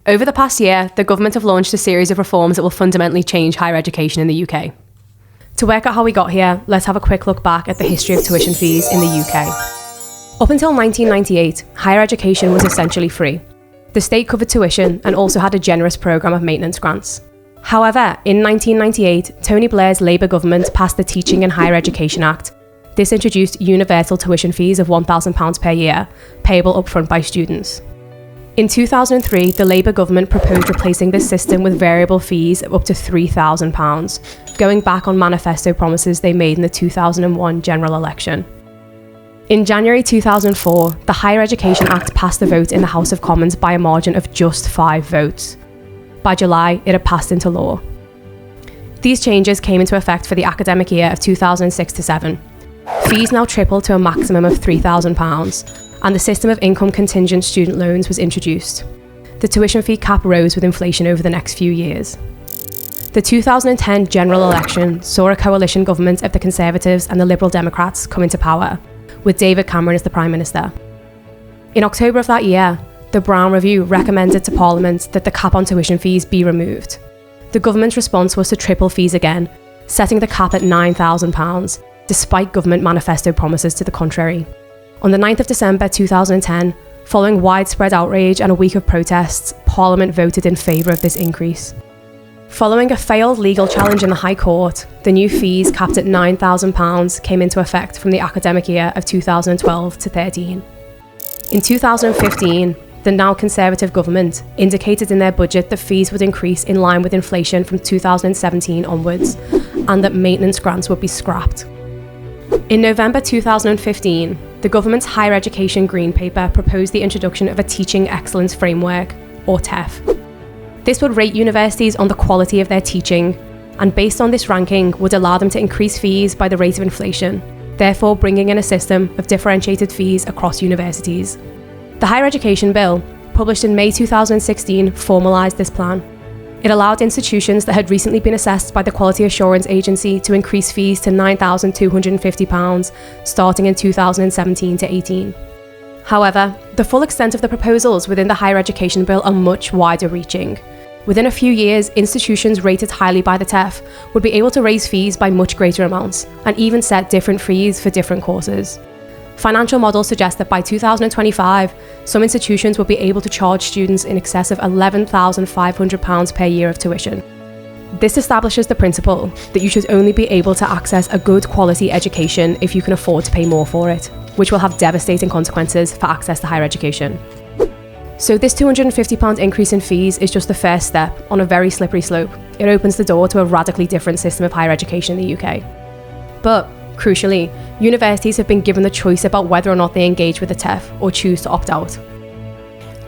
Over the past year, the government have launched a series of reforms that will fundamentally change higher education in the UK. To work out how we got here, let's have a quick look back at the history of tuition fees in the UK. Up until 1998, higher education was essentially free. The state covered tuition and also had a generous programme of maintenance grants. However, in 1998, Tony Blair's Labour government passed the Teaching and Higher Education Act. This introduced universal tuition fees of £1,000 per year, payable upfront by students. In 2003, the Labour government proposed replacing this system with variable fees of up to £3,000, going back on manifesto promises they made in the 2001 general election. In January 2004, the Higher Education Act passed the vote in the House of Commons by a margin of just 5 votes. By July, it had passed into law. These changes came into effect for the academic year of 2006-07. Fees now tripled to a maximum of £3,000, and the system of income contingent student loans was introduced. The tuition fee cap rose with inflation over the next few years. The 2010 general election saw a coalition government of the Conservatives and the Liberal Democrats come into power, with David Cameron as the Prime Minister. In October of that year, the Brown Review recommended to Parliament that the cap on tuition fees be removed. The government's response was to triple fees again, setting the cap at £9,000, despite government manifesto promises to the contrary. On the 9th of December 2010, following widespread outrage and a week of protests, Parliament voted in favour of this increase. Following a failed legal challenge in the High Court, the new fees capped at £9,000 came into effect from the academic year of 2012-13. In 2015, the now Conservative government indicated in their budget that fees would increase in line with inflation from 2017 onwards, and that maintenance grants would be scrapped. In November 2015, the government's Higher Education Green Paper proposed the introduction of a Teaching Excellence Framework, or TEF. This would rate universities on the quality of their teaching, and based on this ranking would allow them to increase fees by the rate of inflation, therefore bringing in a system of differentiated fees across universities. The Higher Education Bill, published in May 2016, formalised this plan. It allowed institutions that had recently been assessed by the Quality Assurance Agency to increase fees to £9,250, starting in 2017-18. However, the full extent of the proposals within the Higher Education Bill are much wider reaching. Within a few years, institutions rated highly by the TEF would be able to raise fees by much greater amounts, and even set different fees for different courses. Financial models suggest that by 2025, some institutions will be able to charge students in excess of £11,500 per year of tuition. This establishes the principle that you should only be able to access a good quality education if you can afford to pay more for it, which will have devastating consequences for access to higher education. So this £250 increase in fees is just the first step on a very slippery slope. It opens the door to a radically different system of higher education in the UK. But, crucially, universities have been given the choice about whether or not they engage with the TEF or choose to opt out.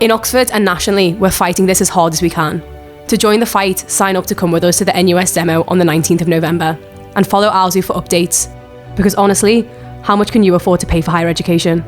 In Oxford and nationally, we're fighting this as hard as we can. To join the fight, sign up to come with us to the NUS demo on the 19th of November, and follow OUSU for updates. Because honestly, how much can you afford to pay for higher education?